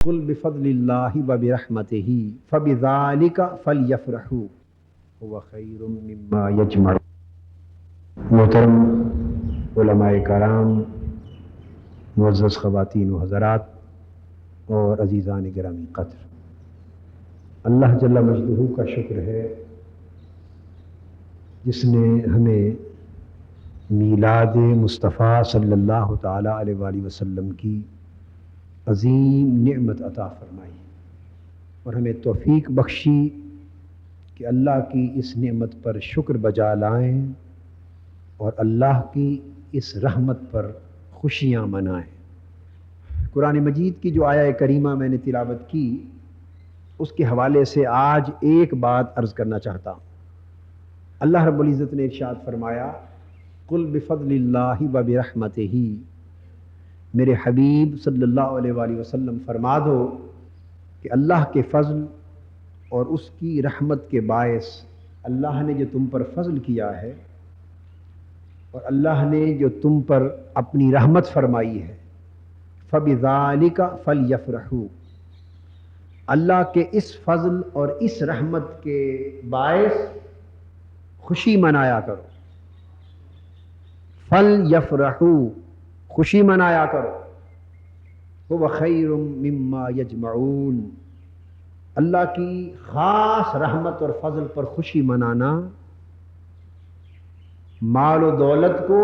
قل بفضلillah و برحمتہ فبذالک فلیفرحوا هو خیر مما یجمعون۔ محترم علماء کرام، معزز خواتین و حضرات اور عزیزان گرامی قدر، اللہ جل مجدہ کا شکر ہے جس نے ہمیں میلاد مصطفیٰ صلی اللہ تعالیٰ علیہ وآلہ وسلم کی عظیم نعمت عطا فرمائی اور ہمیں توفیق بخشی کہ اللہ کی اس نعمت پر شکر بجا لائیں اور اللہ کی اس رحمت پر خوشیاں منائیں۔ قرآن مجید کی جو آیہ کریمہ میں نے تلاوت کی، اس کے حوالے سے آج ایک بات عرض کرنا چاہتا ہوں۔ اللہ رب العزت نے ارشاد فرمایا، قل بفضل اللہ و برحمتہ، میرے حبیب صلی اللہ علیہ وآلہ وسلم فرما دو کہ اللہ کے فضل اور اس کی رحمت کے باعث اللہ نے جو تم پر فضل کیا ہے اور اللہ نے جو تم پر اپنی رحمت فرمائی ہے، فبذالک فلیفرحوا، اللہ کے اس فضل اور اس رحمت کے باعث خوشی منایا کرو۔ فلیفرحوا، خوشی منایا کرو۔ هو خیر مما یجمعون، اللہ کی خاص رحمت اور فضل پر خوشی منانا مال و دولت کو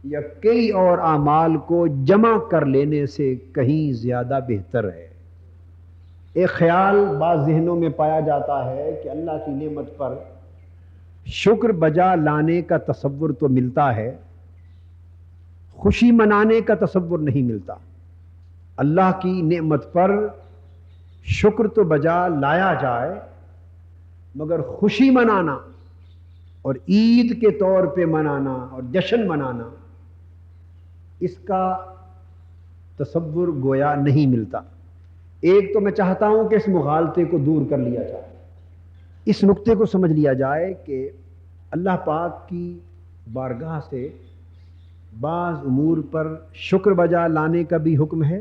یا کئی اور اعمال کو جمع کر لینے سے کہیں زیادہ بہتر ہے۔ ایک خیال بعض ذہنوں میں پایا جاتا ہے کہ اللہ کی نعمت پر شکر بجا لانے کا تصور تو ملتا ہے، خوشی منانے کا تصور نہیں ملتا۔ اللہ کی نعمت پر شکر تو بجا لایا جائے، مگر خوشی منانا اور عید کے طور پہ منانا اور جشن منانا، اس کا تصور گویا نہیں ملتا۔ ایک تو میں چاہتا ہوں کہ اس مغالطے کو دور کر لیا جائے، اس نقطے کو سمجھ لیا جائے کہ اللہ پاک کی بارگاہ سے بعض امور پر شکر بجا لانے کا بھی حکم ہے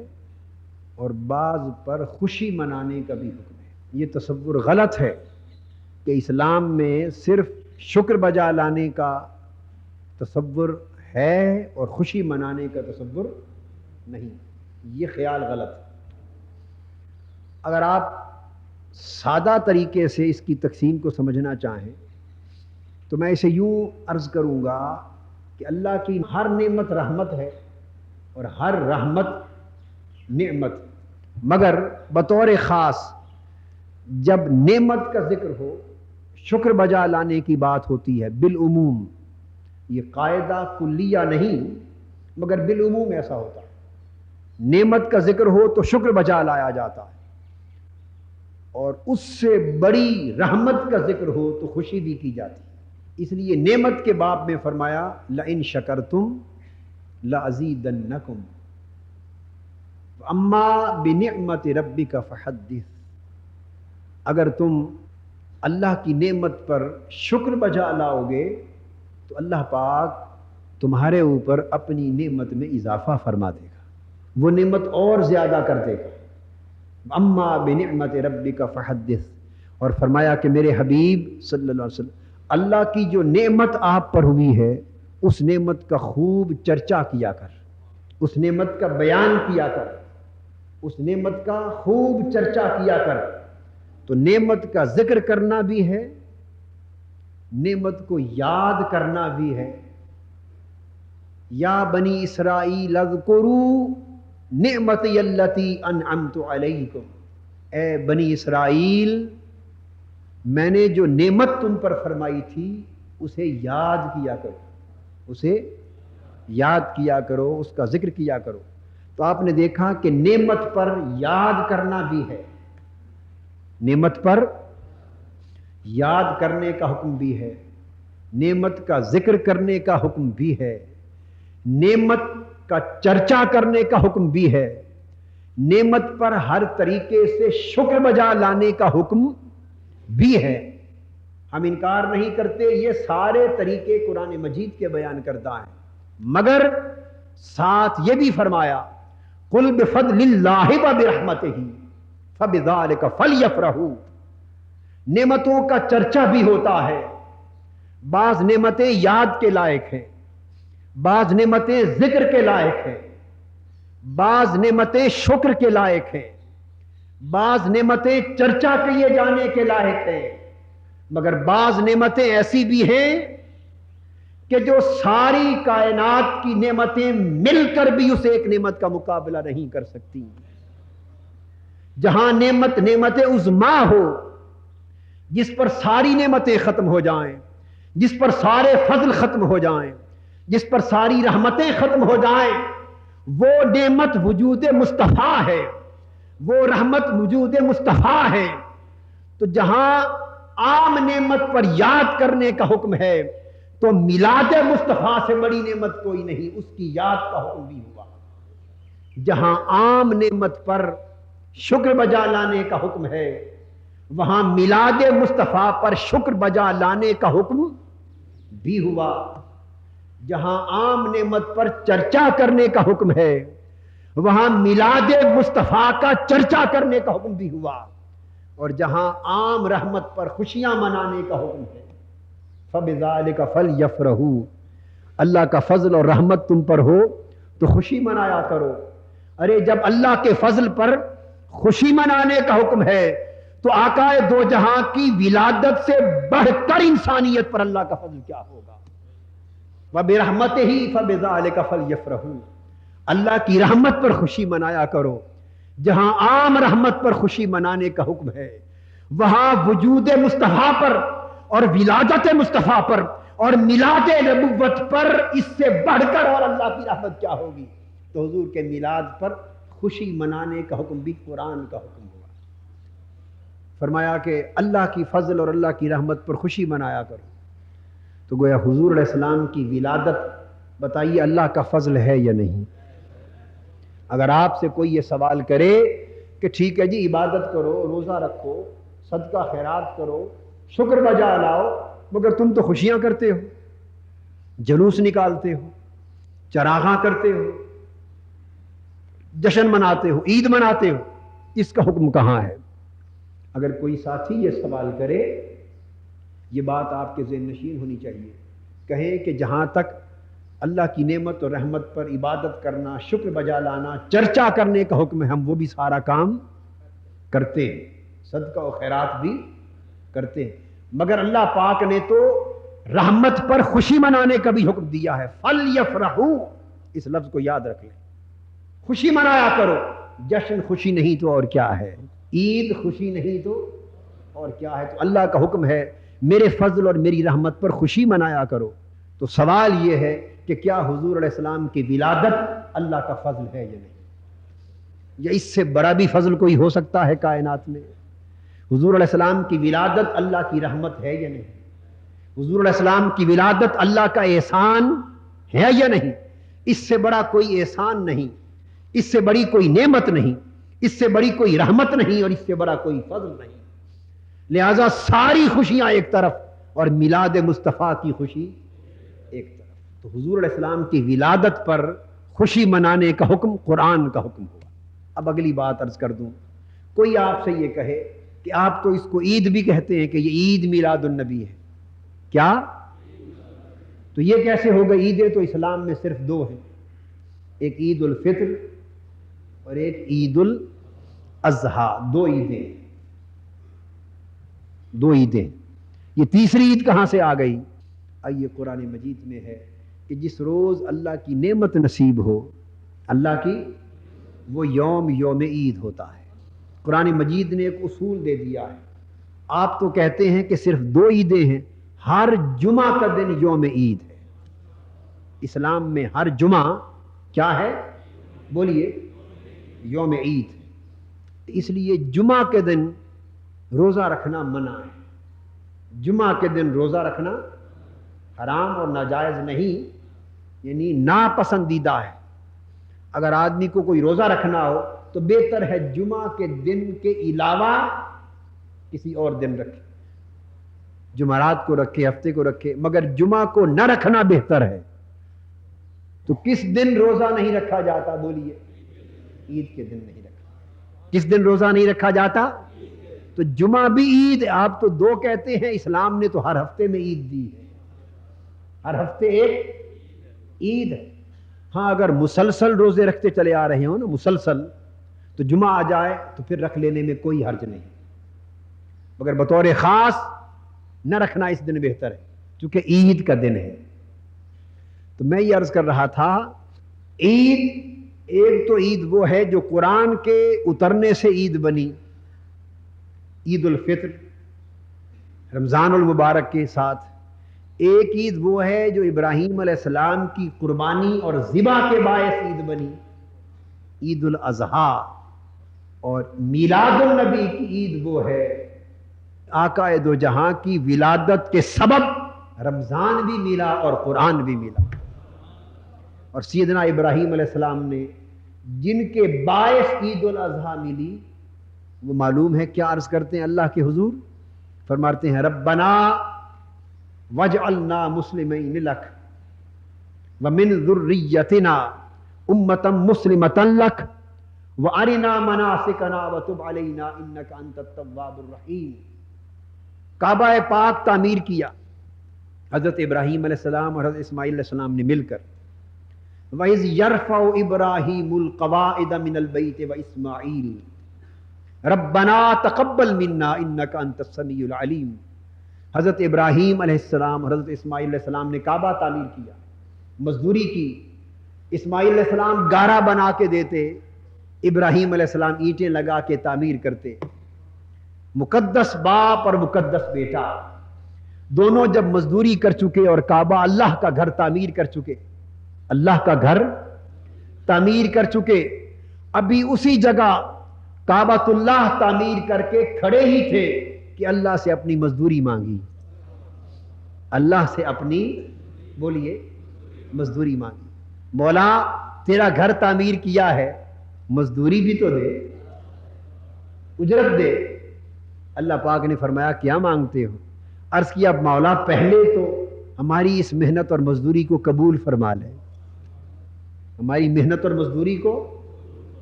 اور بعض پر خوشی منانے کا بھی حکم ہے۔ یہ تصور غلط ہے کہ اسلام میں صرف شکر بجا لانے کا تصور ہے اور خوشی منانے کا تصور نہیں، یہ خیال غلط ہے۔ اگر آپ سادہ طریقے سے اس کی تقسیم کو سمجھنا چاہیں تو میں اسے یوں عرض کروں گا کہ اللہ کی ہر نعمت رحمت ہے اور ہر رحمت نعمت، مگر بطور خاص جب نعمت کا ذکر ہو، شکر بجا لانے کی بات ہوتی ہے بالعموم، یہ قاعدہ کلیہ نہیں مگر بالعموم ایسا ہوتا ہے۔ نعمت کا ذکر ہو تو شکر بجا لایا جاتا ہے، اور اس سے بڑی رحمت کا ذکر ہو تو خوشی بھی کی جاتی ہے۔ اس لیے نعمت کے باب میں فرمایا لئن شکرتم لازیدنکم اما بنعمت ربک فحدث، اگر تم اللہ کی نعمت پر شکر بجا لاؤ گے تو اللہ پاک تمہارے اوپر اپنی نعمت میں اضافہ فرما دے گا، وہ نعمت اور زیادہ کر دے گا۔ اما بنعمت ربک فحدث، اور فرمایا کہ میرے حبیب صلی اللہ علیہ وسلم، اللہ کی جو نعمت آپ پر ہوئی ہے اس نعمت کا خوب چرچا کیا کر، اس نعمت کا بیان کیا کر، اس نعمت کا خوب چرچا کیا کر۔ تو نعمت کا ذکر کرنا بھی ہے، نعمت کو یاد کرنا بھی ہے۔ یا بنی اسرائیل اذکروا نعمتی التی انعمت علیکم، اے بنی اسرائیل، میں نے جو نعمت تم پر فرمائی تھی اسے یاد کیا کرو، اسے یاد کیا کرو، اس کا ذکر کیا کرو۔ تو آپ نے دیکھا کہ نعمت پر یاد کرنا بھی ہے، نعمت پر یاد کرنے کا حکم بھی ہے، نعمت کا ذکر کرنے کا حکم بھی ہے، نعمت کا چرچا کرنے کا حکم بھی ہے، نعمت پر ہر طریقے سے شکر بجا لانے کا حکم بھی ہے۔ ہم انکار نہیں کرتے، یہ سارے طریقے قرآن مجید کے بیان کردہ ہیں، مگر ساتھ یہ بھی فرمایا قل بفضل اللہ وبرحمتہ فبذلک فلیفرحوا، نعمتوں کا چرچا بھی ہوتا ہے، بعض نعمتیں یاد کے لائق ہیں، بعض نعمتیں ذکر کے لائق ہیں، بعض نعمتیں شکر کے لائق ہیں، بعض نعمتیں چرچا کیے جانے کے لائق ہیں، مگر بعض نعمتیں ایسی بھی ہیں کہ جو ساری کائنات کی نعمتیں مل کر بھی اس ایک نعمت کا مقابلہ نہیں کر سکتی۔ جہاں نعمت عظما ہو، جس پر ساری نعمتیں ختم ہو جائیں، جس پر سارے فضل ختم ہو جائیں، جس پر ساری رحمتیں ختم ہو جائیں، وہ نعمت وجود مصطفیٰ ہے، وہ رحمت وجود مصطفیٰ ہے۔ تو جہاں عام نعمت پر یاد کرنے کا حکم ہے، تو میلاد مصطفیٰ سے بڑی نعمت کوئی نہیں، اس کی یاد کا حکم بھی ہوا۔ جہاں عام نعمت پر شکر بجا لانے کا حکم ہے، وہاں میلاد مصطفیٰ پر شکر بجا لانے کا حکم بھی ہوا۔ جہاں عام نعمت پر چرچا کرنے کا حکم ہے، وہاں میلاد مصطفیٰ کا چرچا کرنے کا حکم بھی ہوا۔ اور جہاں عام رحمت پر خوشیاں منانے کا حکم ہے، فَبِذَلِكَ فَلْيَفْرَحُوا، اللہ کا فضل اور رحمت تم پر ہو تو خوشی منایا کرو۔ ارے جب اللہ کے فضل پر خوشی منانے کا حکم ہے تو آقا دو جہاں کی ولادت سے بڑھ کر انسانیت پر اللہ کا فضل کیا ہوگا؟ وَبِرَحْمَتِهِ فَبِذَلِكَ فَلْيَفْرَحُوا، اللہ کی رحمت پر خوشی منایا کرو۔ جہاں عام رحمت پر خوشی منانے کا حکم ہے، وہاں وجود مصطفیٰ پر اور ولادت مصطفیٰ پر اور میلاد نبوت پر اس سے بڑھ کر اور اللہ کی رحمت کیا ہوگی؟ تو حضور کے میلاد پر خوشی منانے کا حکم بھی قرآن کا حکم ہوا۔ فرمایا کہ اللہ کی فضل اور اللہ کی رحمت پر خوشی منایا کرو۔ تو گویا حضور علیہ السلام کی ولادت، بتائیے اللہ کا فضل ہے یا نہیں؟ اگر آپ سے کوئی یہ سوال کرے کہ ٹھیک ہے جی عبادت کرو، روزہ رکھو، صدقہ خیرات کرو، شکر بجا لاؤ، مگر تم تو خوشیاں کرتے ہو، جلوس نکالتے ہو، چراغاں کرتے ہو، جشن مناتے ہو، عید مناتے ہو، اس کا حکم کہاں ہے؟ اگر کوئی ساتھی یہ سوال کرے، یہ بات آپ کے ذہن نشین ہونی چاہیے، کہیں کہ جہاں تک اللہ کی نعمت اور رحمت پر عبادت کرنا، شکر بجا لانا، چرچا کرنے کا حکم ہے، ہم وہ بھی سارا کام کرتے ہیں، صدقہ و خیرات بھی کرتے ہیں، مگر اللہ پاک نے تو رحمت پر خوشی منانے کا بھی حکم دیا ہے۔ فَلْيَفْرَحُوا، اس لفظ کو یاد رکھ لیں، خوشی منایا کرو۔ جشن خوشی نہیں تو اور کیا ہے؟ عید خوشی نہیں تو اور کیا ہے؟ تو اللہ کا حکم ہے میرے فضل اور میری رحمت پر خوشی منایا کرو۔ تو سوال یہ ہے کہ کیا حضور علیہ السلام کی ولادت اللہ کا فضل ہے یا نہیں؟ یا اس سے بڑا بھی فضل کوئی ہو سکتا ہے کائنات میں؟ حضور علیہ السلام کی ولادت اللہ کی رحمت ہے یا نہیں؟ حضور علیہ السلام کی ولادت اللہ کا احسان ہے یا نہیں؟ اس سے بڑا کوئی احسان نہیں، اس سے بڑی کوئی نعمت نہیں، اس سے بڑی کوئی رحمت نہیں، اور اس سے بڑا کوئی فضل نہیں۔ لہذا ساری خوشیاں ایک طرف اور میلاد مصطفیٰ کی خوشی ایک طرف۔ تو حضور علیہ السلام کی ولادت پر خوشی منانے کا حکم قرآن کا حکم ہوا۔ اب اگلی بات عرض کر دوں، کوئی آپ سے یہ کہے کہ آپ تو اس کو عید بھی کہتے ہیں کہ یہ عید میلاد النبی ہے، کیا؟ تو یہ کیسے ہوگا؟ عیدیں تو اسلام میں صرف دو ہیں، ایک عید الفطر اور ایک عید الاضحیٰ، دو عیدیں، یہ تیسری عید کہاں سے آ گئی؟ آئیے قرآن مجید میں ہے کہ جس روز اللہ کی نعمت نصیب ہو، اللہ کی، وہ یوم عید ہوتا ہے۔ قرآن مجید نے ایک اصول دے دیا ہے، آپ تو کہتے ہیں کہ صرف دو عیدیں ہیں، ہر جمعہ کا دن یوم عید ہے۔ اسلام میں ہر جمعہ کیا ہے؟ بولیے، یوم عید ہے۔ اس لیے جمعہ کے دن روزہ رکھنا منع ہے، جمعہ کے دن روزہ رکھنا حرام اور ناجائز نہیں، یعنی ناپسندیدہ ہے۔ اگر آدمی کو کوئی روزہ رکھنا ہو تو بہتر ہے جمعہ کے دن کے علاوہ کسی اور دن رکھے، جمعرات کو رکھے، ہفتے کو رکھے، مگر جمعہ کو نہ رکھنا بہتر ہے۔ تو کس دن روزہ نہیں رکھا جاتا؟ بولیے، عید کے دن نہیں رکھا۔ کس دن روزہ نہیں رکھا جاتا؟ تو جمعہ بھی عید، آپ تو دو کہتے ہیں، اسلام نے تو ہر ہفتے میں عید دی ہے، ہر ہفتے ایک عید ہے۔ ہاں اگر مسلسل روزے رکھتے چلے آ رہے ہوں نا مسلسل، تو جمعہ آ جائے تو پھر رکھ لینے میں کوئی حرج نہیں، مگر بطور خاص نہ رکھنا اس دن بہتر ہے کیونکہ عید کا دن ہے۔ تو میں یہ عرض کر رہا تھا، عید ایک تو عید وہ ہے جو قرآن کے اترنے سے عید بنی، عید الفطر رمضان المبارک کے ساتھ۔ ایک عید وہ ہے جو ابراہیم علیہ السلام کی قربانی اور ذبح کے باعث عید بنی، عید الاضحیٰ۔ اور میلاد النبی کی عید وہ ہے آقا دو جہاں کی ولادت کے سبب رمضان بھی ملا اور قرآن بھی ملا۔ اور سیدنا ابراہیم علیہ السلام نے جن کے باعث عید الاضحیٰ ملی، وہ معلوم ہے کیا عرض کرتے ہیں اللہ کے حضور؟ فرماتے ہیں ربنا وجعلنا مسلمین لک ومن ذریتنا امۃ مسلمۃ لک وارنا مناسکنا وتب علینا انک انت التواب الرحیم۔ کعبہ پاک تعمیر کیا حضرت ابراہیم علیہ السلام اور حضرت اسماعیل علیہ السلام نے مل کر۔ وَإِذْ يَرْفَعُ إِبْرَاهِيمُ الْقَوَاعِدَ مِنَ الْبَيْتِ وَإِسْمَاعِيلُ رَبَّنَا تَقَبَّلْ مِنَّا إِنَّكَ أَنْتَ السَّمِيعُ الْعَلِيمُ۔ حضرت ابراہیم علیہ السلام اور حضرت اسماعیل علیہ السلام نے کعبہ تعمیر کیا، مزدوری کی۔ اسماعیل علیہ السلام گارا بنا کے دیتے، ابراہیم علیہ السلام اینٹیں لگا کے تعمیر کرتے۔ مقدس باپ اور مقدس بیٹا دونوں جب مزدوری کر چکے اور کعبہ اللہ کا گھر تعمیر کر چکے، اللہ کا گھر تعمیر کر چکے، ابھی اسی جگہ کعبۃ اللہ تعمیر کر کے کھڑے ہی تھے کہ اللہ سے اپنی مزدوری مانگی، اللہ سے اپنی بولیے مزدوری مانگی۔ مولا تیرا گھر تعمیر کیا ہے، مزدوری بھی تو دے، اجرت دے۔ اللہ پاک نے فرمایا کیا مانگتے ہو؟ عرض کیا مولا پہلے تو ہماری اس محنت اور مزدوری کو قبول فرما لے، ہماری محنت اور مزدوری کو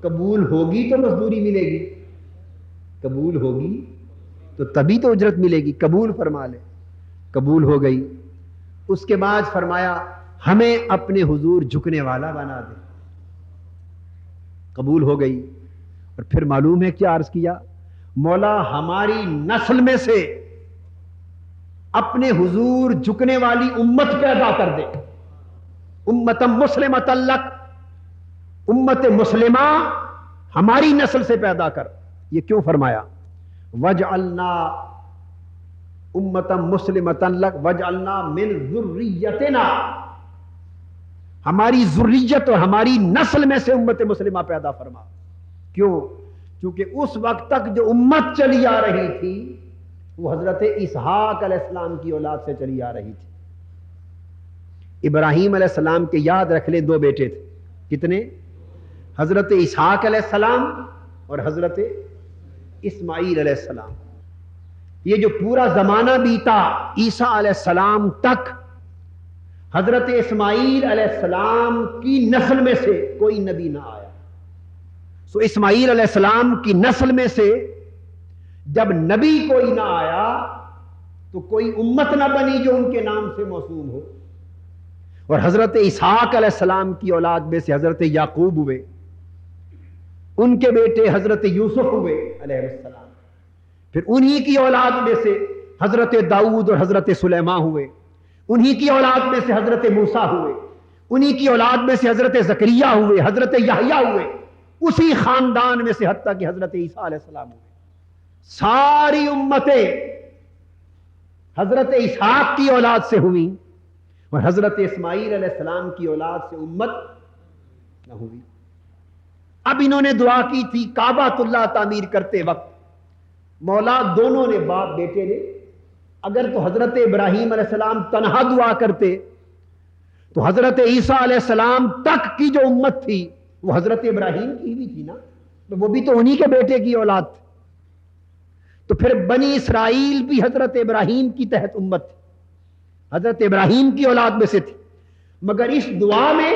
قبول ہوگی تو مزدوری ملے گی، قبول ہوگی تو تبھی تو اجرت ملے گی، قبول فرما لے۔ قبول ہو گئی۔ اس کے بعد فرمایا ہمیں اپنے حضور جھکنے والا بنا دے، قبول ہو گئی۔ اور پھر معلوم ہے کیا عرض کیا؟ مولا ہماری نسل میں سے اپنے حضور جھکنے والی امت پیدا کر دے، امت مسلمۃ لک، امت مسلمہ ہماری نسل سے پیدا کر۔ یہ کیوں فرمایا؟ وجعلنا امۃ مسلمۃ لک وجعلنا من ذریتنا، ہماری ذریت اور ہماری نسل میں سے امت مسلمہ پیدا فرما۔ کیوں؟ کیونکہ اس وقت تک جو امت چلی آ رہی تھی وہ حضرت اسحاق علیہ السلام کی اولاد سے چلی آ رہی تھی۔ ابراہیم علیہ السلام کے یاد رکھ لیں دو بیٹے تھے، کتنے؟ حضرت اسحاق علیہ السلام اور حضرت اسماعیل علیہ السلام۔ یہ جو پورا زمانہ بیتا عیسیٰ علیہ السلام تک، حضرت اسماعیل علیہ السلام کی نسل میں سے کوئی نبی نہ آیا۔ سو اسماعیل علیہ السلام کی نسل میں سے جب نبی کوئی نہ آیا تو کوئی امت نہ بنی جو ان کے نام سے موسوم ہو۔ اور حضرت اسحاق علیہ السلام کی اولاد میں سے حضرت یعقوب ہوئے، ان کے بیٹے حضرت یوسف ہوئے علیہ السلام، پھر انہی کی اولاد میں سے حضرت داؤد اور حضرت سلیمان ہوئے، انہی کی اولاد میں سے حضرت موسیٰ ہوئے، انہی کی اولاد میں سے حضرت زکریا ہوئے، حضرت یحییٰ ہوئے، اسی خاندان میں سے حتیٰ کہ حضرت عیسیٰ علیہ السلام ہوئے۔ ساری امتیں حضرت اسحاق کی اولاد سے ہوئی اور حضرت اسماعیل علیہ السلام کی اولاد سے امت نہ ہوئی۔ اب انہوں نے دعا کی تھی کعبۃ اللہ تعمیر کرتے وقت، مولا دونوں نے باپ بیٹے نے، اگر تو حضرت ابراہیم علیہ السلام تنہا دعا کرتے تو حضرت عیسیٰ علیہ السلام تک کی جو امت تھی وہ حضرت ابراہیم کی بھی تھی نا، تو وہ بھی تو انہی کے بیٹے کی اولاد تھی۔ تو پھر بنی اسرائیل بھی حضرت ابراہیم کی تحت امت تھی، حضرت ابراہیم کی اولاد میں سے تھی، مگر اس دعا میں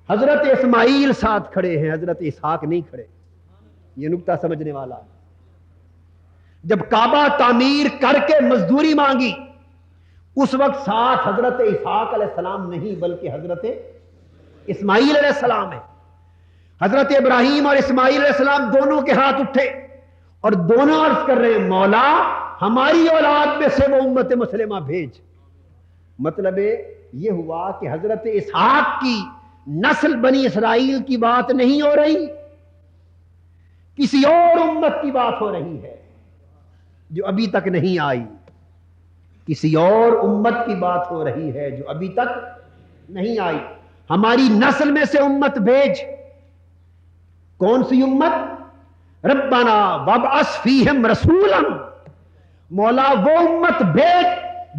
حضرت اسماعیل ساتھ کھڑے ہیں، حضرت اسحاق نہیں کھڑے. یہ نکتہ سمجھنے والا. جب کعبہ تعمیر کر کے مزدوری مانگی اس وقت ساتھ حضرت اسحاق علیہ السلام نہیں بلکہ حضرت اسماعیل علیہ السلام ہے. حضرت ابراہیم اور اسماعیل علیہ السلام دونوں کے ہاتھ اٹھے اور دونوں عرض کر رہے ہیں مولا ہماری اولاد میں سے وہ امت مسلمہ بھیج. مطلب یہ ہوا کہ حضرت اسحاق کی نسل بنی اسرائیل کی بات نہیں ہو رہی، کسی اور امت کی بات ہو رہی ہے جو ابھی تک نہیں آئی. کسی اور امت کی بات ہو رہی ہے جو ابھی تک نہیں آئی. ہماری نسل میں سے امت بھیج. کون سی امت؟ ربنا وابعث فیہم رسولا، مولا وہ امت بھیج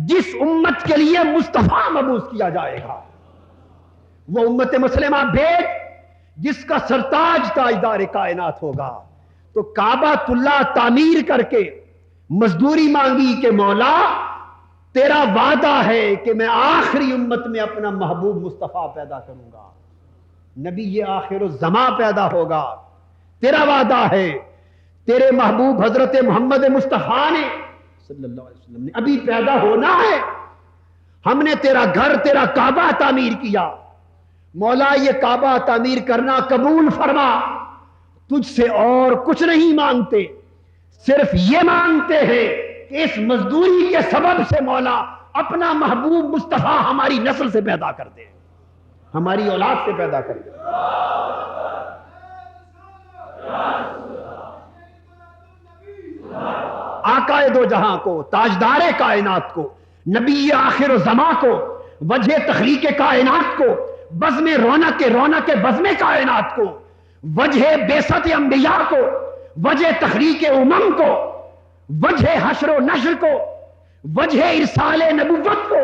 جس امت کے لیے مصطفیٰ مبعوث کیا جائے گا. وہ امت مسلمہ بھیج جس کا سرتاج تاجدار کائنات ہوگا. تو کعبۃ اللہ تعمیر کر کے مزدوری مانگی کہ مولا تیرا وعدہ ہے کہ میں آخری امت میں اپنا محبوب مصطفیٰ پیدا کروں گا، نبی یہ آخر الزماں پیدا ہوگا. تیرا وعدہ ہے، تیرے محبوب حضرت محمد مصطفیٰ نے صلی اللہ علیہ وسلم نے ابھی پیدا ہونا ہے. ہم نے تیرا گھر تیرا کعبہ تعمیر کیا، مولا یہ کعبہ تعمیر کرنا قبول فرما. تجھ سے اور کچھ نہیں مانگتے، صرف یہ مانگتے ہیں کہ اس مزدوری کے سبب سے مولا اپنا محبوب مصطفیٰ ہماری نسل سے پیدا کر دے، ہماری اولاد سے پیدا کر دے. آقا دو جہاں کو، تاجدار کائنات کو، نبی آخر الزماں کو، وجہ تخلیق کائنات کو، بزم رونق بزم کائنات کو، وجہ بعثت انبیاء کو، وجہ تخلیق امم کو، وجہ حشر و نشر کو، وجہ ارسال نبوت کو،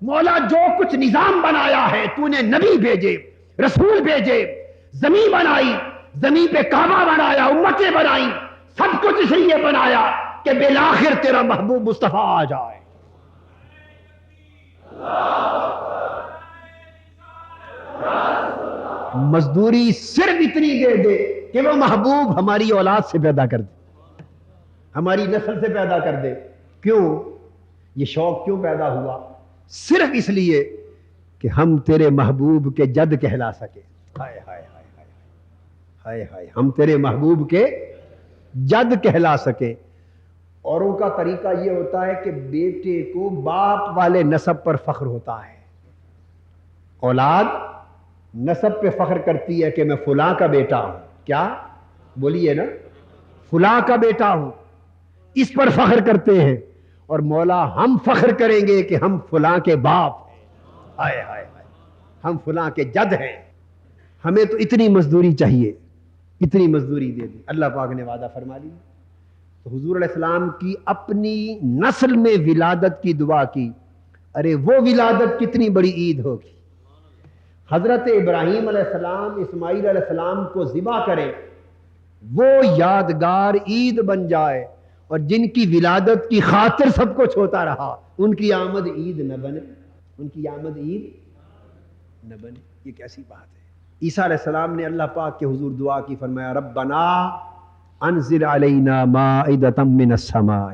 مولا جو کچھ نظام بنایا ہے تو نے نبی بھیجے، رسول بھیجے، زمین بنائی، زمین پہ کعبہ بنایا، امتیں بنائی، سب کچھ اس لیے بنایا کہ بالآخر تیرا محبوب مصطفیٰ آ جائے. مزدوری صرف اتنی دے دے کہ وہ محبوب ہماری اولاد سے پیدا کر دے، ہماری نسل سے پیدا کر دے. کیوں یہ شوق کیوں پیدا ہوا؟ صرف اس لیے کہ ہم تیرے محبوب کے جد کہلا سکے. ہائے ہائے ہائے ہائے ہائے، ہم تیرے محبوب کے جد کہلا سکے. اوروں کا طریقہ یہ ہوتا ہے کہ بیٹے کو باپ والے نسب پر فخر ہوتا ہے. اولاد نسب پہ فخر کرتی ہے کہ میں فلاں کا بیٹا ہوں. کیا بولیے نا، فلاں کا بیٹا ہوں، اس پر فخر کرتے ہیں. اور مولا ہم فخر کریں گے کہ ہم فلاں کے باپ ہیں، ہائے ہائے ہائے ہم فلاں کے جد ہیں. ہمیں تو اتنی مزدوری چاہیے، اتنی مزدوری دے دی. اللہ پاک نے وعدہ فرما لیا. تو حضور علیہ السلام کی اپنی نسل میں ولادت کی دعا کی. ارے وہ ولادت کتنی بڑی عید ہوگی. حضرت ابراہیم علیہ السلام اسماعیل علیہ السلام کو ذبح کریں، وہ یادگار عید بن جائے، اور جن کی ولادت کی خاطر سب کچھ ہوتا رہا ان کی آمد عید نہ بنے، ان کی آمد عید نہ بنے. یہ کیسی بات ہے. عیسیٰ علیہ السلام نے اللہ پاک کے حضور دعا کی، فرمایا ربنا انزل علینا مائدۃ من السماء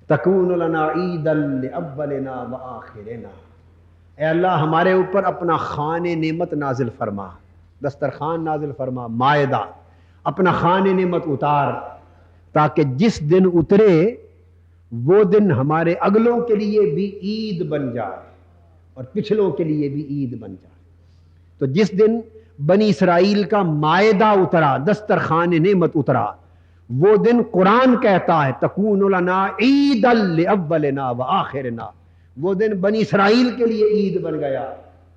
تکون لنا عیدا لاولنا وآخرنا. اے اللہ ہمارے اوپر اپنا خوان نعمت نازل فرما، دسترخوان نازل فرما، مائدہ اپنا خوان نعمت اتار، تاکہ جس دن اترے وہ دن ہمارے اگلوں کے لیے بھی عید بن جائے اور پچھلوں کے لیے بھی عید بن جائے. تو جس دن بنی اسرائیل کا مائدہ اترا، دسترخوان نعمت اترا، وہ دن قرآن کہتا ہے تکون لنا عیدا لاولنا وآخرنا. وہ دن بنی اسرائیل کے لیے عید بن گیا.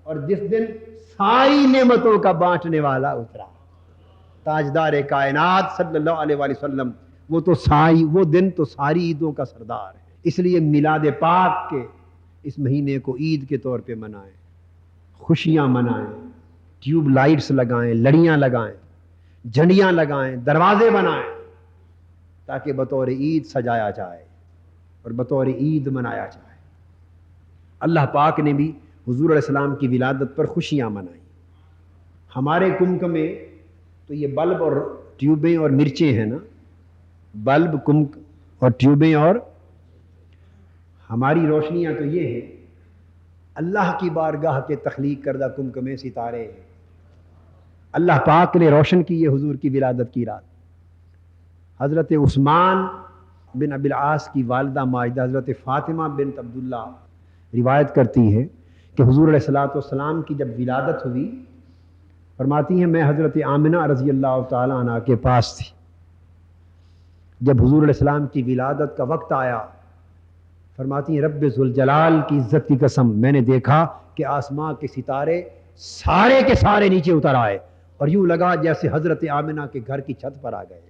اور جس دن ساری نعمتوں کا بانٹنے والا اترا، تاجدار کائنات صلی اللہ علیہ وآلہ وسلم، وہ دن تو ساری عیدوں کا سردار ہے. اس لیے میلاد پاک کے اس مہینے کو عید کے طور پہ منائیں، خوشیاں منائیں، ٹیوب لائٹس لگائیں، لڑیاں لگائیں، جھنڈیاں لگائیں، دروازے بنائیں، تاکہ بطور عید سجایا جائے اور بطور عید منایا جائے. اللہ پاک نے بھی حضور علیہ السلام کی ولادت پر خوشیاں منائیں. ہمارے کمک میں تو یہ بلب اور ٹیوبیں اور مرچیں ہیں نا، بلب، کمک اور ٹیوبیں، اور ہماری روشنیاں تو یہ ہیں۔ اللہ کی بارگاہ کے تخلیق کردہ کمک میں ستارے ہیں۔ اللہ پاک نے روشن کی یہ حضور کی ولادت کی رات۔ حضرت عثمان بن ابی العاص کی والدہ ماجدہ حضرت فاطمہ بنت عبداللہ روایت کرتی ہے کہ حضور علیہ الصلوۃ والسلام کی جب ولادت ہوئی، فرماتی ہیں میں حضرت آمنہ رضی اللہ تعالیٰ عنہ کے پاس تھی۔ جب حضور علیہ السلام کی ولادت کا وقت آیا، فرماتی ہیں رب ذوالجلال کی عزت کی قسم، میں نے دیکھا کہ آسمان کے ستارے سارے کے سارے نیچے اتر آئے اور یوں لگا جیسے حضرت آمنہ کے گھر کی چھت پر آ گئے،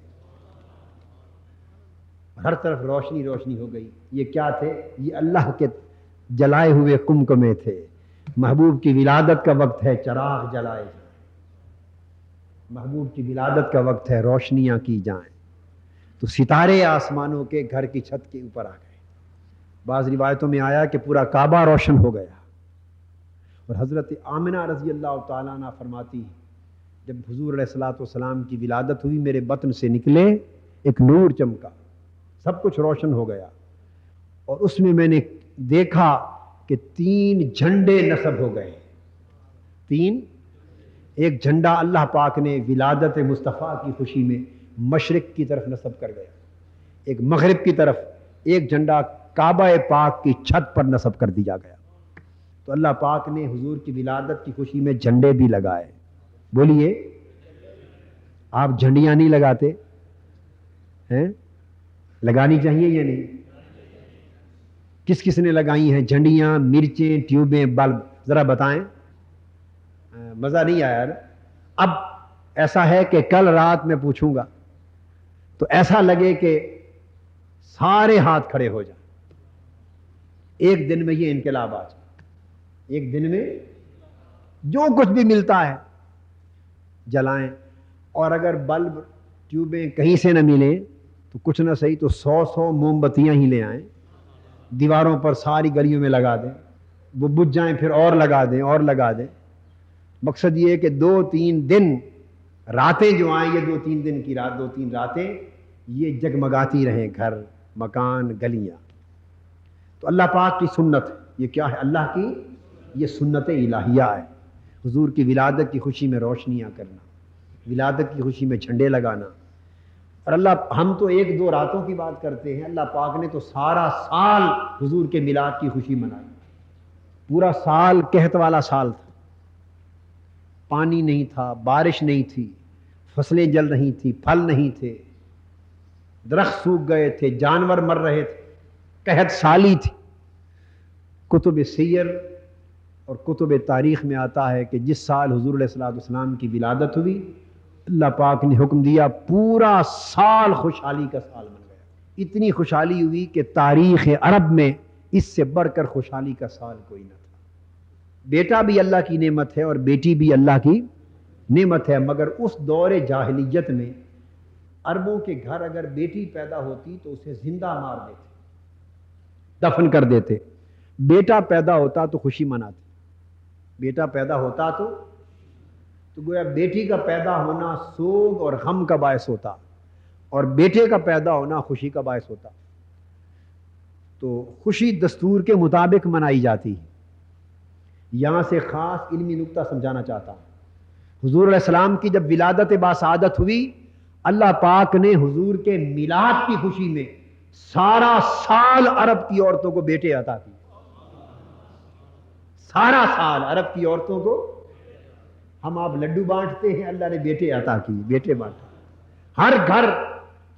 ہر طرف روشنی روشنی ہو گئی۔ یہ کیا تھے؟ یہ اللہ کے جلائے ہوئے کمکمے تھے۔ محبوب کی ولادت کا وقت ہے، چراغ جلائے جائیں۔ محبوب کی ولادت کا وقت ہے، روشنیاں کی جائیں۔ تو ستارے آسمانوں کے گھر کی چھت کے اوپر آ گئے۔ بعض روایتوں میں آیا کہ پورا کعبہ روشن ہو گیا۔ اور حضرت آمنہ رضی اللہ تعالیٰ عنہ فرماتی ہے جب حضور علیہ الصلوۃ والسلام کی ولادت ہوئی، میرے بطن سے نکلے ایک نور چمکا، سب کچھ روشن ہو گیا، اور اس میں میں نے دیکھا کہ 3 جھنڈے نصب ہو گئے۔ 3، ایک جھنڈا اللہ پاک نے ولادت مصطفیٰ کی خوشی میں مشرق کی طرف نصب کر گیا، ایک مغرب کی طرف، ایک جھنڈا کعبہ پاک کی چھت پر نصب کر دیا گیا۔ تو اللہ پاک نے حضور کی ولادت کی خوشی میں جھنڈے بھی لگائے۔ بولیے، آپ جھنڈیاں نہیں لگاتے ہیں؟ لگانی چاہیے یا نہیں؟ کس کس نے لگائی ہیں جھنڈیاں، مرچیں، ٹیوبیں، بلب؟ ذرا بتائیں۔ مزہ نہیں آیا نا؟ اب ایسا ہے کہ کل رات میں پوچھوں گا تو ایسا لگے کہ سارے ہاتھ کھڑے ہو جائیں، ایک دن میں یہ انقلاب آ جائے، ایک دن میں جو کچھ بھی ملتا ہے جلائیں۔ اور اگر بلب ٹیوبیں کہیں سے نہ ملیں تو کچھ نہ صحیح تو 100 موم بتیاں ہی لے آئیں، دیواروں پر ساری گلیوں میں لگا دیں، وہ بجھ جائیں پھر اور لگا دیں اور لگا دیں۔ مقصد یہ ہے کہ 2-3 دن راتیں جو آئیں، یہ 2-3 دن کی رات، 2-3 راتیں یہ جگمگاتی رہیں، گھر، مکان، گلیاں۔ تو اللہ پاک کی سنت، یہ کیا ہے؟ اللہ کی یہ سنت الہیہ ہے، حضور کی ولادت کی خوشی میں روشنیاں کرنا، ولادت کی خوشی میں جھنڈے لگانا۔ اور اللہ، ہم تو 1-2 راتوں کی بات کرتے ہیں، اللہ پاک نے تو سارا سال حضور کے میلاد کی خوشی منائی۔ پورا سال قحط والا سال تھا، پانی نہیں تھا، بارش نہیں تھی، فصلیں جل رہی تھیں، پھل نہیں تھے، درخت سوکھ گئے تھے، جانور مر رہے تھے، قحط سالی تھی۔ کتب سیر اور کتب تاریخ میں آتا ہے کہ جس سال حضور علیہ الصلوۃ والسلام کی ولادت ہوئی، اللہ پاک نے حکم دیا پورا سال خوشحالی کا سال بن گیا۔ اتنی خوشحالی ہوئی کہ تاریخ عرب میں اس سے بڑھ کر خوشحالی کا سال کوئی نہ تھا۔ بیٹا بھی اللہ کی نعمت ہے اور بیٹی بھی اللہ کی نعمت ہے، مگر اس دور جاہلیت میں عربوں کے گھر اگر بیٹی پیدا ہوتی تو اسے زندہ مار دیتے، دفن کر دیتے۔ بیٹا پیدا ہوتا تو خوشی مناتے، بیٹا پیدا ہوتا تو گویا بیٹی کا پیدا ہونا سوگ اور غم کا باعث ہوتا، اور بیٹے کا پیدا ہونا خوشی کا باعث ہوتا۔ تو خوشی دستور کے مطابق منائی جاتی ہے۔ یہاں سے خاص علمی نکتہ سمجھانا چاہتا ہوں۔ حضور علیہ السلام کی جب ولادت باسعادت ہوئی، اللہ پاک نے حضور کے میلاد کی خوشی میں سارا سال عرب کی عورتوں کو بیٹے عطا کیے۔ سارا سال عرب کی عورتوں کو، ہم آپ لڈو بانٹتے ہیں، اللہ نے بیٹے عطا کیے، بیٹے بانٹے۔ ہر گھر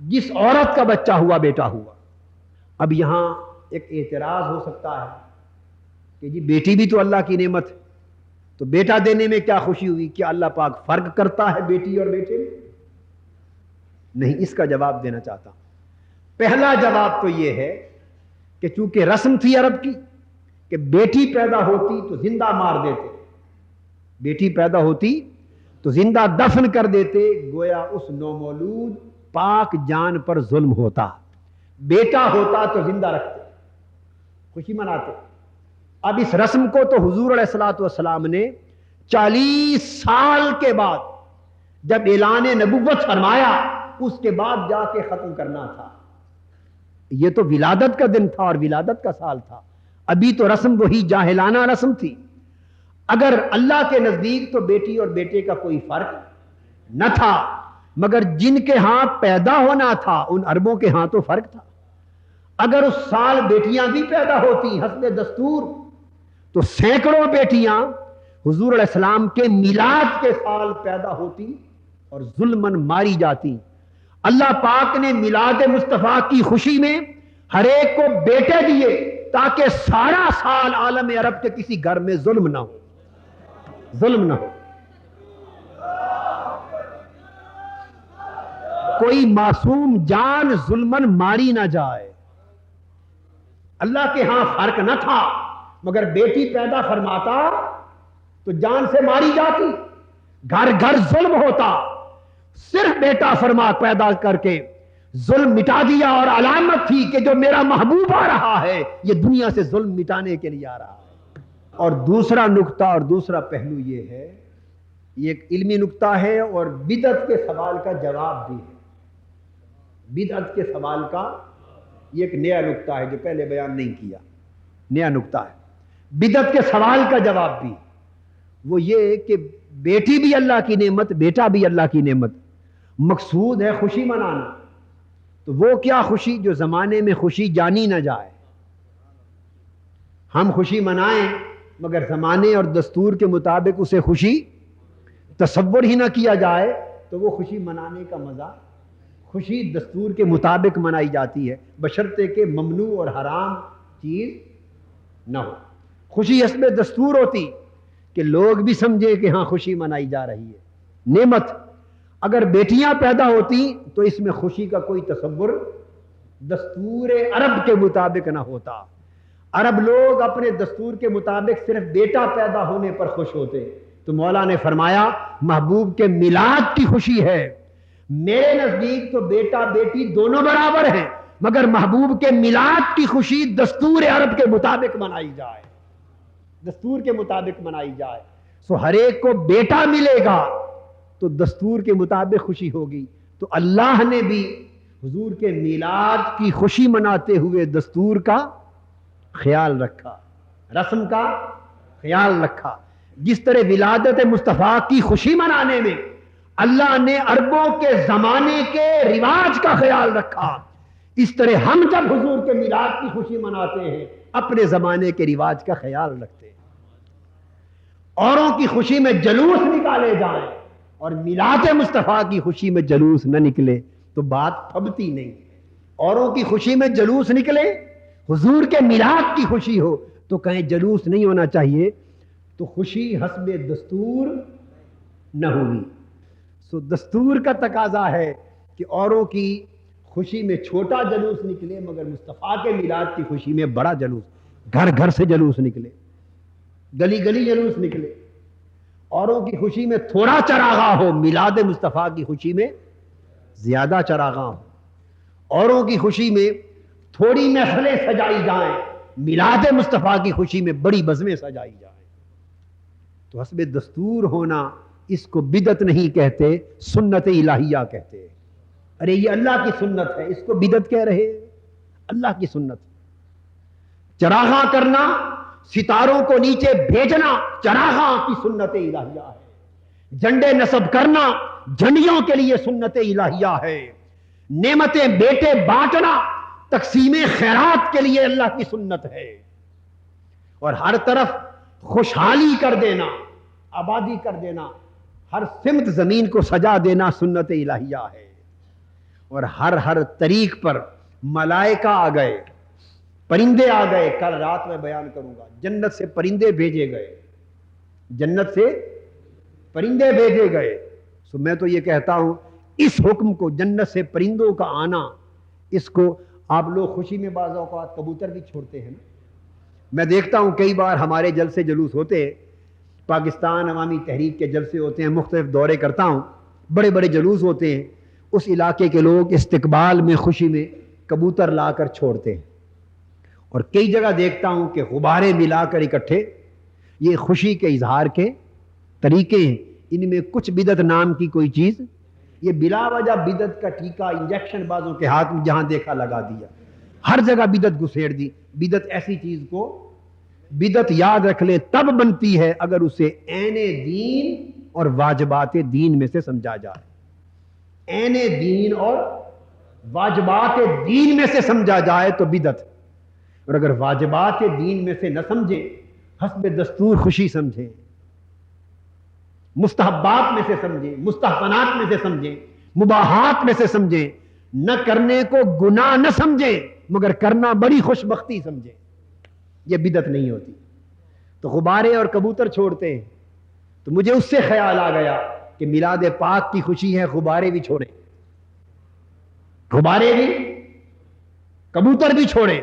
جس عورت کا بچہ ہوا بیٹا ہوا۔ اب یہاں ایک اعتراض ہو سکتا ہے کہ جی بیٹی بھی تو اللہ کی نعمت ہے، تو بیٹا دینے میں کیا خوشی ہوئی؟ کیا اللہ پاک فرق کرتا ہے بیٹی اور بیٹے میں؟ نہیں، اس کا جواب دینا چاہتا ہوں۔ پہلا جواب تو یہ ہے کہ چونکہ رسم تھی عرب کی کہ بیٹی پیدا ہوتی تو زندہ مار دیتے، بیٹی پیدا ہوتی تو زندہ دفن کر دیتے، گویا اس نومولود پاک جان پر ظلم ہوتا۔ بیٹا ہوتا تو زندہ رکھتے، خوشی مناتے۔ اب اس رسم کو تو حضور علیہ الصلوۃ والسلام نے 40 سال کے بعد جب اعلان نبوت فرمایا اس کے بعد جا کے ختم کرنا تھا. یہ تو ولادت کا دن تھا اور ولادت کا سال تھا. ابھی تو رسم وہی جاہلانہ رسم تھی. اگر اللہ کے نزدیک تو بیٹی اور بیٹے کا کوئی فرق نہ تھا، مگر جن کے ہاں پیدا ہونا تھا ان عربوں کے ہاں تو فرق تھا. اگر اس سال بیٹیاں بھی پیدا ہوتی حسب دستور تو سینکڑوں بیٹیاں حضور علیہ السلام کے میلاد کے سال پیدا ہوتی اور ظلمن ماری جاتی. اللہ پاک نے میلاد مصطفیٰ کی خوشی میں ہر ایک کو بیٹے دیے تاکہ سارا سال عالم عرب کے کسی گھر میں ظلم نہ ہو، ظلم نہ ہو، کوئی معصوم جان ظلمن ماری نہ جائے. اللہ کے ہاں فرق نہ تھا، مگر بیٹی پیدا فرماتا تو جان سے ماری جاتی، گھر گھر ظلم ہوتا. صرف بیٹا فرما پیدا کر کے ظلم مٹا دیا، اور علامت تھی کہ جو میرا محبوب آ رہا ہے یہ دنیا سے ظلم مٹانے کے لیے آ رہا ہے. اور دوسرا نقطہ اور دوسرا پہلو یہ ہے، یہ ایک علمی نقطہ ہے اور بدعت کے سوال کا جواب بھی ہے. بدعت کے سوال کا یہ ایک نیا نقطہ ہے جو پہلے بیان نہیں کیا، نیا نقطہ ہے. بدعت کے سوال کا جواب بھی وہ یہ کہ بیٹی بھی اللہ کی نعمت، بیٹا بھی اللہ کی نعمت. مقصود ہے خوشی منانا، تو وہ کیا خوشی جو زمانے میں خوشی جانی نہ جائے. ہم خوشی منائیں مگر زمانے اور دستور کے مطابق اسے خوشی تصور ہی نہ کیا جائے تو وہ خوشی منانے کا مزہ. خوشی دستور کے مطابق منائی جاتی ہے بشرطے کہ ممنوع اور حرام چیز نہ ہو. خوشی حسب دستور ہوتی کہ لوگ بھی سمجھے کہ ہاں خوشی منائی جا رہی ہے. نعمت اگر بیٹیاں پیدا ہوتی تو اس میں خوشی کا کوئی تصور دستور عرب کے مطابق نہ ہوتا. عرب لوگ اپنے دستور کے مطابق صرف بیٹا پیدا ہونے پر خوش ہوتے. تو مولا نے فرمایا محبوب کے میلاد کی خوشی ہے. میرے نزدیک تو بیٹا بیٹی دونوں برابر ہیں، مگر محبوب کے میلاد کی خوشی دستور عرب کے مطابق منائی جائے، دستور کے مطابق منائی جائے. سو ہر ایک کو بیٹا ملے گا تو دستور کے مطابق خوشی ہوگی. تو اللہ نے بھی حضور کے میلاد کی خوشی مناتے ہوئے دستور کا خیال رکھا، رسم کا خیال رکھا. جس طرح ولادت مصطفیٰ کی خوشی منانے میں اللہ نے عربوں کے زمانے کے رواج کا خیال رکھا، اس طرح ہم جب حضور کے میلاد کی خوشی مناتے ہیں اپنے زمانے کے رواج کا خیال رکھتے ہیں. اوروں کی خوشی میں جلوس نکالے جائیں اور میلاد مصطفیٰ کی خوشی میں جلوس نہ نکلے تو بات پھبتی نہیں. اوروں کی خوشی میں جلوس نکلے، حضور کے میلاد کی خوشی ہو تو کہیں جلوس نہیں ہونا چاہیے، تو خوشی حسب دستور نہ ہوگی. سو دستور کا تقاضا ہے کہ اوروں کی خوشی میں چھوٹا جلوس نکلے، مگر مصطفیٰ کے میلاد کی خوشی میں بڑا جلوس، گھر گھر سے جلوس نکلے، گلی گلی جلوس نکلے. اوروں کی خوشی میں تھوڑا چراغاں ہو، میلاد مصطفیٰ کی خوشی میں زیادہ چراغاں ہو. اوروں کی خوشی میں تھوڑی محفلیں سجائی جائیں، میلاد مصطفیٰ کی خوشی میں بڑی بزمیں سجائی جائیں. تو حسب دستور ہونا اس کو بدعت نہیں کہتے، سنت الہیہ کہتے ہیں. ارے یہ اللہ کی سنت ہے، اس کو بدعت کہہ رہے، اللہ کی سنت. چراغاں کرنا، ستاروں کو نیچے بھیجنا چراغاں کی سنت الہیہ ہے. جھنڈے نصب کرنا جھنڈیوں کے لیے سنت الہیہ ہے. نعمتیں بیٹے بانٹنا تقسیم خیرات کے لیے اللہ کی سنت ہے. اور ہر طرف خوشحالی کر دینا، آبادی کر دینا، ہر سمت زمین کو سجا دینا سنت الہیہ ہے. اور ہر طریق پر ملائکہ آ گئے، پرندے آ گئے. کل رات میں بیان کروں گا، جنت سے پرندے بھیجے گئے، جنت سے پرندے بھیجے گئے. سو میں تو یہ کہتا ہوں اس حکم کو، جنت سے پرندوں کا آنا، اس کو آپ لوگ خوشی میں بعض اوقات کبوتر بھی چھوڑتے ہیں نا. میں دیکھتا ہوں کئی بار ہمارے جلسے جلوس ہوتے ہیں، پاکستان عوامی تحریک کے جلسے ہوتے ہیں، مختلف دورے کرتا ہوں، بڑے بڑے جلوس ہوتے ہیں. اس علاقے کے لوگ استقبال میں خوشی میں کبوتر لا کر چھوڑتے ہیں. اور کئی جگہ دیکھتا ہوں کہ غبارے ملا کر اکٹھے، یہ خوشی کے اظہار کے طریقے ہیں، ان میں کچھ بدعت نام کی کوئی چیز، یہ بلا وجہ بدعت کا ٹیکا انجیکشن بازوں کے ہاتھ میں جہاں دیکھا لگا دیا، ہر جگہ بدعت گھسیڑ دی۔ بدعت ایسی چیز کو، بدعت یاد رکھ لے تب بنتی ہے اگر اسے عین دین اور واجبات دین میں سے سمجھا جائے، عین دین اور واجبات دین میں سے سمجھا جائے تو بدعت، اور اگر واجبات دین میں سے نہ سمجھیں، حسب دستور خوشی سمجھیں، مستحبات میں سے سمجھیں، مستحسنات میں سے سمجھیں، مباحات میں سے سمجھیں، نہ کرنے کو گناہ نہ سمجھیں مگر کرنا بڑی خوش بختی سمجھیں، یہ بدعت نہیں ہوتی۔ تو غبارے اور کبوتر چھوڑتے ہیں، تو مجھے اس سے خیال آ گیا کہ میلاد پاک کی خوشی ہے، غبارے بھی چھوڑیں، غبارے بھی، کبوتر بھی چھوڑیں۔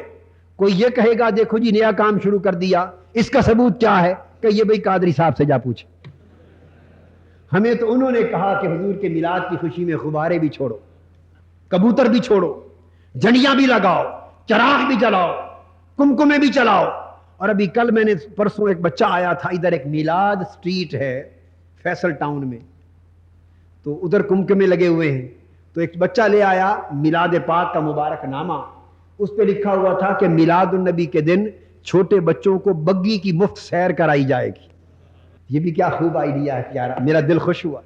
کوئی یہ کہے گا دیکھو جی نیا کام شروع کر دیا، اس کا ثبوت کیا ہے؟ کہ یہ بھائی قادری صاحب سے جا پوچھ، ہمیں تو انہوں نے کہا کہ حضور کے میلاد کی خوشی میں غبارے بھی چھوڑو، کبوتر بھی چھوڑو، جھنڈیاں بھی لگاؤ، چراغ بھی جلاؤ، کمکمے بھی چلاؤ۔ اور ابھی کل میں نے پرسوں ایک بچہ آیا تھا، ادھر ایک میلاد سٹریٹ ہے فیصل ٹاؤن میں، تو ادھر کمکمے لگے ہوئے ہیں، تو ایک بچہ لے آیا میلاد پاک کا مبارک نامہ، اس پہ لکھا ہوا تھا کہ میلاد النبی کے دن چھوٹے بچوں کو بگی کی مفت سیر کرائی جائے گی۔ یہ بھی کیا خوب آئیڈیا ہے پیارا، میرا دل خوش ہوا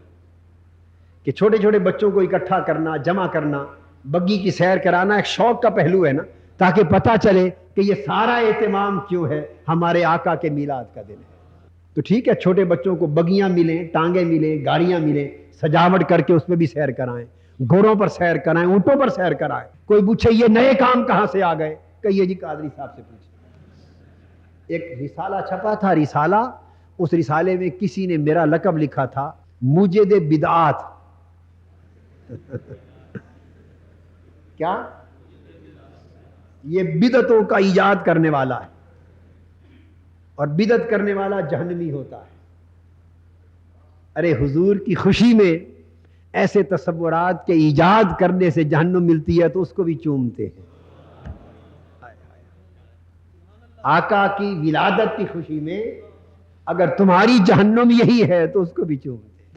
کہ چھوٹے چھوٹے بچوں کو اکٹھا کرنا، جمع کرنا، بگی کی سیر کرانا ایک شوق کا پہلو ہے نا، تاکہ پتہ چلے کہ یہ سارا اہتمام کیوں ہے، ہمارے آقا کے میلاد کا دن ہے۔ تو ٹھیک ہے، چھوٹے بچوں کو بگیاں ملیں، ٹانگیں ملیں، گاڑیاں ملیں، سجاوٹ کر کے اس پہ بھی سیر کرائیں، گھوڑوں پر سیر کرائیں، اونٹوں پر سیر کرائیں۔ کوئی پوچھے یہ نئے کام کہاں سے آ گئے؟ کہیے جی قادری صاحب سے پوچھیں۔ ایک رسالہ چھپا تھا، رسالہ، اس رسالے میں کسی نے میرا لقب لکھا تھا موجد بدعات۔ کیا؟ یہ بدعتوں کا ایجاد کرنے والا ہے، اور بدعت کرنے والا جہنمی ہوتا ہے۔ ارے حضور کی خوشی میں ایسے تصورات کے ایجاد کرنے سے جہنم ملتی ہے تو اس کو بھی چومتے ہیں۔ آقا کی ولادت کی خوشی میں اگر تمہاری جہنم یہی ہے تو اس کو بھی چومتے ہیں۔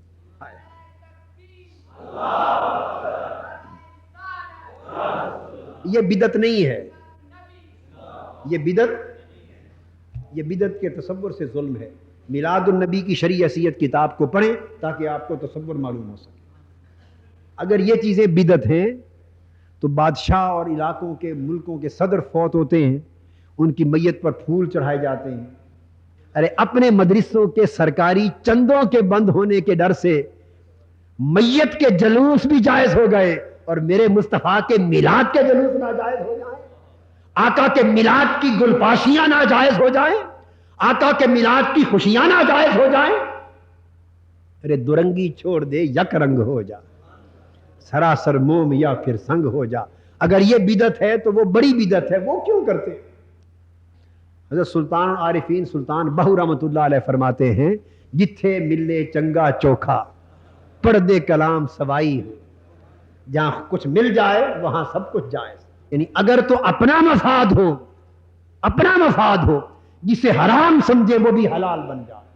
یہ بدعت نہیں ہے، یہ بدعت کے تصور سے ظلم ہے۔ میلاد النبی کی شرعی حیثیت کتاب کو پڑھیں تاکہ آپ کو تصور معلوم ہو سکے۔ اگر یہ چیزیں بدعت ہیں تو بادشاہ اور علاقوں کے، ملکوں کے صدر فوت ہوتے ہیں، ان کی میت پر پھول چڑھائے جاتے ہیں۔ ارے اپنے مدرسوں کے سرکاری چندوں کے بند ہونے کے ڈر سے میت کے جلوس بھی جائز ہو گئے، اور میرے مصطفیٰ کے میلاد کے جلوس ناجائز ہو جائیں، آقا کے میلاد کی گلپاشیاں ناجائز ہو جائیں، آقا کے میلاد کی خوشیاں ناجائز ہو جائیں۔ ارے درنگی چھوڑ دے، یک رنگ ہو جا، سراسر موم یا پھر سنگ ہو جا۔ اگر یہ بدعت ہے تو وہ بڑی بدعت ہے، وہ کیوں کرتے؟ حضرت سلطان عارفین سلطان بہو رحمۃ اللہ علیہ فرماتے ہیں، جتھے ملے چنگا چوکھا پردے کلام سوائی، جہاں کچھ مل جائے وہاں سب کچھ جائز۔ یعنی اگر تو اپنا مفاد ہو جسے حرام سمجھے وہ بھی حلال بن جائے،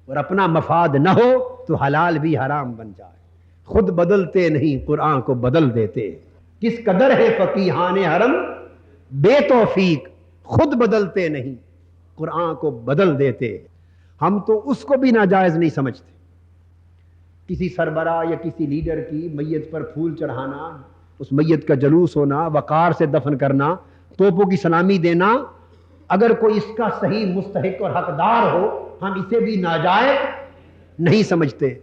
اور اپنا مفاد نہ ہو تو حلال بھی حرام بن جائے۔ خود بدلتے نہیں قرآن کو بدل دیتے، کس قدر ہے فقیہان حرم بے توفیق، خود بدلتے نہیں قرآن کو بدل دیتے۔ ہم تو اس کو بھی ناجائز نہیں سمجھتے۔ کسی سربراہ یا کسی لیڈر کی میت پر پھول چڑھانا، اس میت کا جلوس ہونا، وقار سے دفن کرنا، توپوں کی سلامی دینا، اگر کوئی اس کا صحیح مستحق اور حقدار ہو ہم اسے بھی ناجائز نہیں سمجھتے۔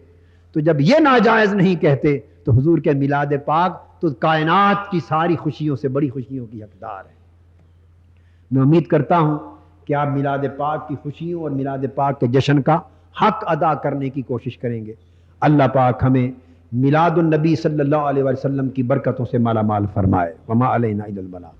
تو جب یہ ناجائز نہیں کہتے تو حضور کے میلاد پاک تو کائنات کی ساری خوشیوں سے بڑی خوشیوں کی حقدار ہے۔ میں امید کرتا ہوں کہ آپ میلاد پاک کی خوشیوں اور میلاد پاک کے جشن کا حق ادا کرنے کی کوشش کریں گے۔ اللہ پاک ہمیں میلاد النبی صلی اللہ علیہ وسلم کی برکتوں سے مالا مال فرمائے۔ وما علینا الا البلاغ۔